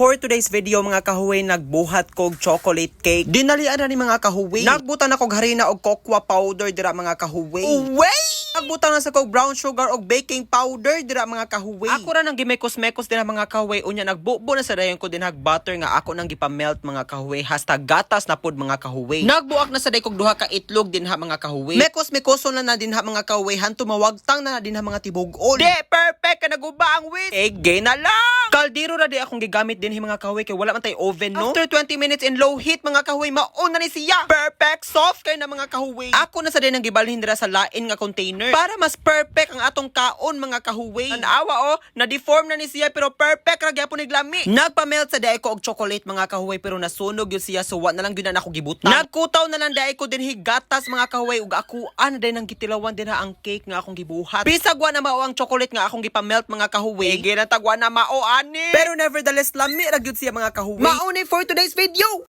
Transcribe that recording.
For today's video mga kahuwi, nagbuhat kog chocolate cake. Dinalian na ni mga kahuwi. Nagbutan na kog harina og cocoa powder dira mga kahuwi. Uway! Nagbutan na sa kog brown sugar og baking powder dira mga kahuwi. Ako ra nang gimekos-mekos dira mga kahuwi. Unya nagbubo na sa dayon ko din butter nga ako nang gipamelt mga kahuwi. Hasta gatas na pod mga kahuwi. Nagbuak na sa day kog duha ka itlog dinha mga kahuwi. Mekos-mekoson na dinha mga kahuwi. Hanto mawagtang na dinha mga tibog-ol. Di perfect ka naguba ang whisk. Egg na lang. Kaldero ra di akong gigamit din mga kahuwi kay wala man tay oven no. After 20 minutes in low heat mga kahuwi, mauna ni siya. Perfect soft kay na mga kahuwi. Ako na sa din ang gibalhin dira sa lain nga container para mas perfect ang atong kaon mga kahuwi. Tanawa na deform na ni siya pero perfect ra gyapon iglami. Nagpa-melt sa day ko og chocolate mga kahuwi pero nasunog yun siya so wa na lang gyud na ako gibutan. Nagkutaw na lang day ko din higatas mga kahuwi ug ako ana day nang gitilawan din ang cake nga akong gibuhat. Bisag wa na mao ang chocolate nga akong gipamelt mga kahuwi. Ginatagwa na mao ani. Pero nevertheless lami ra gyud siya mga kahuwi. Mauni for today's video.